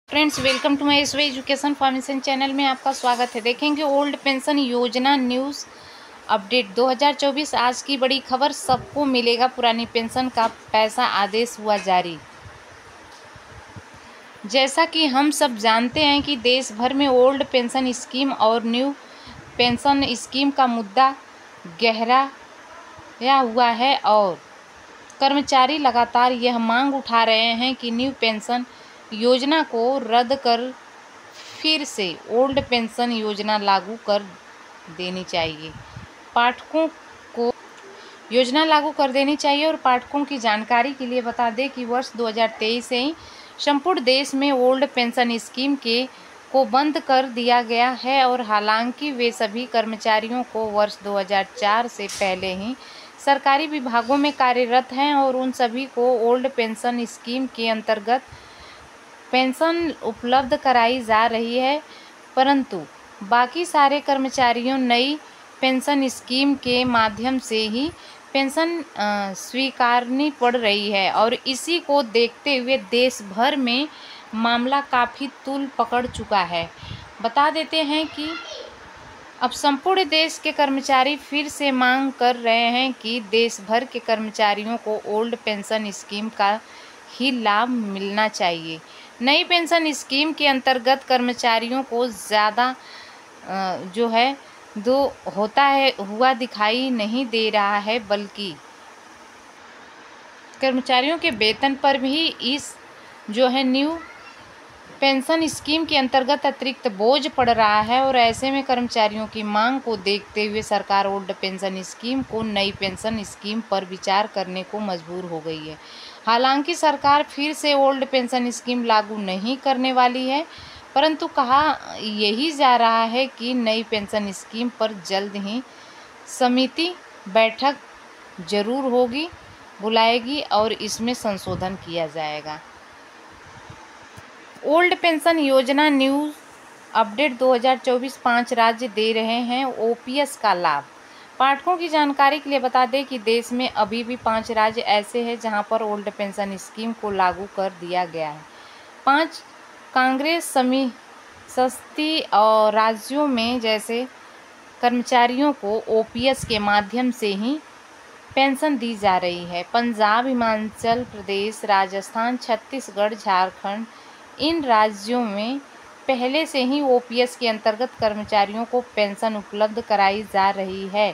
Friends, welcome to my SV education formation channel में आपका स्वागत है। देखेंगे ओल्ड पेंशन योजना न्यूज़ अपडेट 2024। आज की बड़ी खबर, सबको मिलेगा पुरानी पेंशन का पैसा, आदेश हुआ जारी। जैसा कि हम सब जानते हैं कि देश भर में ओल्ड पेंशन स्कीम और न्यू पेंशन स्कीम का मुद्दा गहराया हुआ है और कर्मचारी लगातार यह मांग उठा रहे हैं कि न्यू पेंशन योजना को रद्द कर फिर से ओल्ड पेंशन योजना लागू कर देनी चाहिए। पाठकों को योजना लागू कर देनी चाहिए। और पाठकों की जानकारी के लिए बता दें कि वर्ष 2023 से ही संपूर्ण देश में ओल्ड पेंशन स्कीम को बंद कर दिया गया है। और हालांकि वे सभी कर्मचारियों को वर्ष 2004 से पहले ही सरकारी विभागों में कार्यरत हैं और उन सभी को ओल्ड पेंशन स्कीम के अंतर्गत पेंशन उपलब्ध कराई जा रही है, परंतु बाकी सारे कर्मचारियों नई पेंशन स्कीम के माध्यम से ही पेंशन स्वीकारनी पड़ रही है। और इसी को देखते हुए देश भर में मामला काफ़ी तूल पकड़ चुका है। बता देते हैं कि अब संपूर्ण देश के कर्मचारी फिर से मांग कर रहे हैं कि देश भर के कर्मचारियों को ओल्ड पेंशन स्कीम का ही लाभ मिलना चाहिए। नई पेंशन स्कीम के अंतर्गत कर्मचारियों को ज़्यादा जो है दो होता है हुआ दिखाई नहीं दे रहा है, बल्कि कर्मचारियों के वेतन पर भी इस जो है न्यू पेंशन स्कीम के अंतर्गत अतिरिक्त बोझ पड़ रहा है। और ऐसे में कर्मचारियों की मांग को देखते हुए सरकार ओल्ड पेंशन स्कीम को नई पेंशन स्कीम पर विचार करने को मजबूर हो गई है। हालांकि सरकार फिर से ओल्ड पेंशन स्कीम लागू नहीं करने वाली है, परंतु कहा यही जा रहा है कि नई पेंशन स्कीम पर जल्द ही समिति बैठक जरूर बुलाएगी और इसमें संशोधन किया जाएगा। ओल्ड पेंशन योजना न्यूज़ अपडेट 2024। 5 राज्य दे रहे हैं ओपीएस का लाभ। पाठकों की जानकारी के लिए बता दें कि देश में अभी भी 5 राज्य ऐसे हैं जहां पर ओल्ड पेंशन स्कीम को लागू कर दिया गया है। 5 कांग्रेस सस्ती और राज्यों में जैसे कर्मचारियों को ओपीएस के माध्यम से ही पेंशन दी जा रही है। पंजाब, हिमाचल प्रदेश, राजस्थान, छत्तीसगढ़, झारखंड, इन राज्यों में पहले से ही ओपीएस के अंतर्गत कर्मचारियों को पेंशन उपलब्ध कराई जा रही है।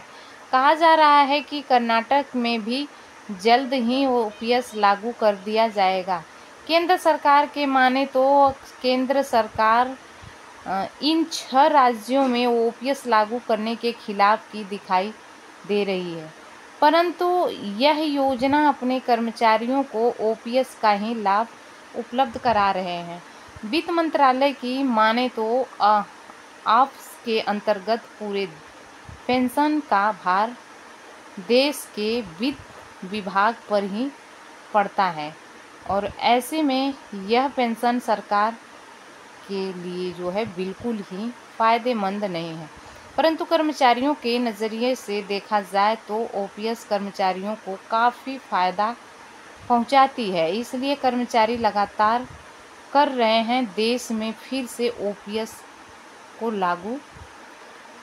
कहा जा रहा है कि कर्नाटक में भी जल्द ही ओपीएस लागू कर दिया जाएगा। केंद्र सरकार के माने तो केंद्र सरकार इन 6 राज्यों में ओपीएस लागू करने के खिलाफ की दिखाई दे रही है, परंतु यह योजना अपने कर्मचारियों को ओपीएस का ही लाभ उपलब्ध करा रहे हैं। वित्त मंत्रालय की माने तो ऑप्स के अंतर्गत पूरे पेंशन का भार देश के वित्त विभाग पर ही पड़ता है और ऐसे में यह पेंशन सरकार के लिए जो है बिल्कुल ही फ़ायदेमंद नहीं है। परंतु कर्मचारियों के नज़रिए से देखा जाए तो ओपीएस कर्मचारियों को काफ़ी फ़ायदा पहुंचाती है, इसलिए कर्मचारी लगातार कर रहे हैं देश में फिर से ओपीएस को लागू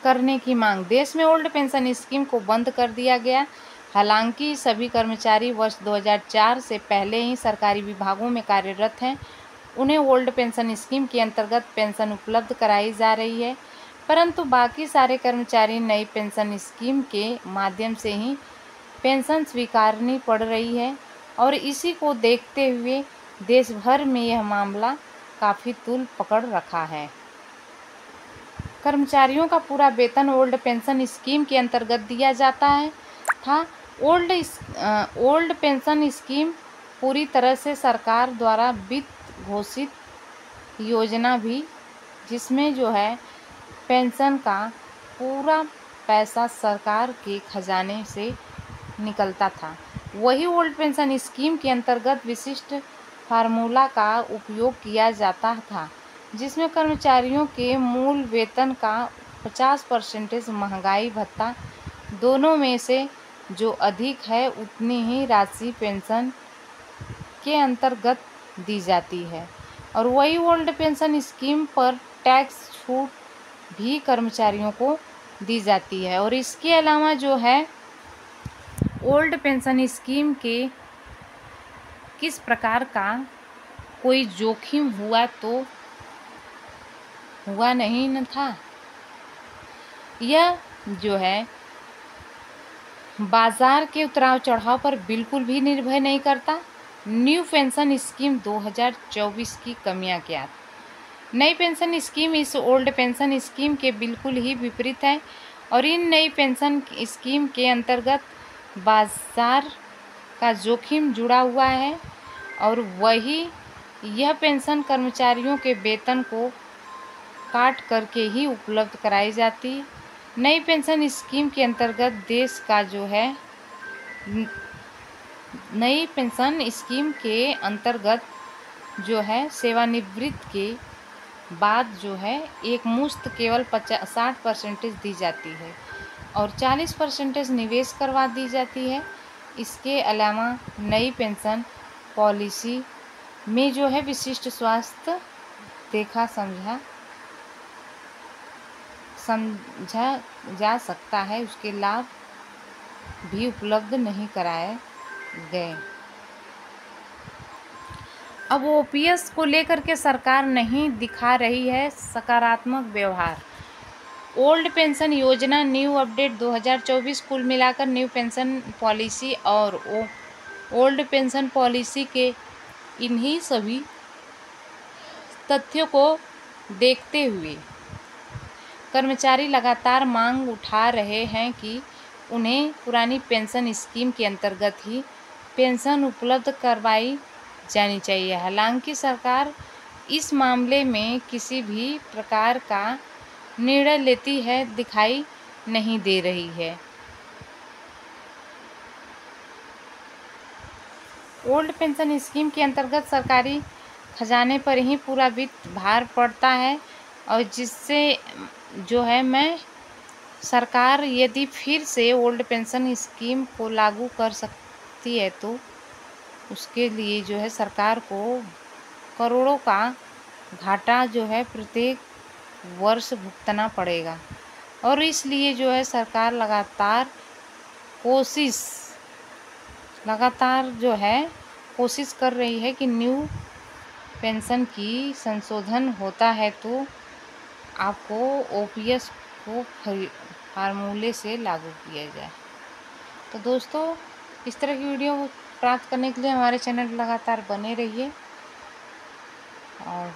करने की मांग। देश में ओल्ड पेंशन स्कीम को बंद कर दिया गया। हालांकि सभी कर्मचारी वर्ष 2004 से पहले ही सरकारी विभागों में कार्यरत हैं, उन्हें ओल्ड पेंशन स्कीम के अंतर्गत पेंशन उपलब्ध कराई जा रही है, परंतु बाकी सारे कर्मचारी नई पेंशन स्कीम के माध्यम से ही पेंशन स्वीकारनी पड़ रही है। और इसी को देखते हुए देश भर में यह मामला काफ़ी तूल पकड़ रखा है। कर्मचारियों का पूरा वेतन ओल्ड पेंशन स्कीम के अंतर्गत दिया जाता था। ओल्ड पेंशन स्कीम पूरी तरह से सरकार द्वारा वित्त घोषित योजना भी, जिसमें जो है पेंशन का पूरा पैसा सरकार के खजाने से निकलता था। वही ओल्ड पेंशन स्कीम के अंतर्गत विशिष्ट फार्मूला का उपयोग किया जाता था, जिसमें कर्मचारियों के मूल वेतन का 50% महंगाई भत्ता, दोनों में से जो अधिक है उतनी ही राशि पेंशन के अंतर्गत दी जाती है। और वही ओल्ड पेंशन स्कीम पर टैक्स छूट भी कर्मचारियों को दी जाती है। और इसके अलावा जो है ओल्ड पेंशन स्कीम के किस प्रकार का कोई जोखिम हुआ तो हुआ नहीं न था। यह जो है बाजार के उतराव चढ़ाव पर बिल्कुल भी निर्भर नहीं करता। न्यू पेंशन स्कीम 2024 की कमियां क्या? नई पेंशन स्कीम इस ओल्ड पेंशन स्कीम के बिल्कुल ही विपरीत है और इन नई पेंशन स्कीम के अंतर्गत बाजार का जोखिम जुड़ा हुआ है और वही यह पेंशन कर्मचारियों के वेतन को काट करके ही उपलब्ध कराई जाती है। नई पेंशन स्कीम के अंतर्गत देश का जो है नई पेंशन स्कीम के अंतर्गत जो है सेवानिवृत्ति के बाद जो है एक मुश्त केवल 60% दी जाती है और 40% निवेश करवा दी जाती है। इसके अलावा नई पेंशन पॉलिसी में जो है विशिष्ट स्वास्थ्य देखा समझा जा सकता है, उसके लाभ भी उपलब्ध नहीं कराए गए। अब ओपीएस को लेकर के सरकार नहीं दिखा रही है सकारात्मक व्यवहार। ओल्ड पेंशन योजना न्यू अपडेट 2024 कुल मिलाकर न्यू पेंशन पॉलिसी और ओल्ड पेंशन पॉलिसी के इन्हीं सभी तथ्यों को देखते हुए कर्मचारी लगातार मांग उठा रहे हैं कि उन्हें पुरानी पेंशन स्कीम के अंतर्गत ही पेंशन उपलब्ध करवाई जानी चाहिए। हालांकि सरकार इस मामले में किसी भी प्रकार का निर्णय लेती है दिखाई नहीं दे रही है। ओल्ड पेंशन स्कीम के अंतर्गत सरकारी खजाने पर ही पूरा वित्त भार पड़ता है और जिससे जो है सरकार यदि फिर से ओल्ड पेंशन स्कीम को लागू कर सकती है तो उसके लिए जो है सरकार को करोड़ों का घाटा जो है प्रत्येक वर्ष भुगतना पड़ेगा और इसलिए जो है सरकार लगातार जो है कोशिश कर रही है कि न्यू पेंशन की संशोधन होता है तो आपको ओपीएस को फार्मूले से लागू किया जाए। तो दोस्तों इस तरह की वीडियो प्राप्त करने के लिए हमारे चैनल पर लगातार बने रहिए और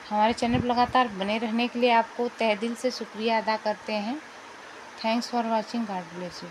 हमारे चैनल पर लगातार बने रहने के लिए आपको तहे दिल से शुक्रिया अदा करते हैं। Thanks for watching. God bless you.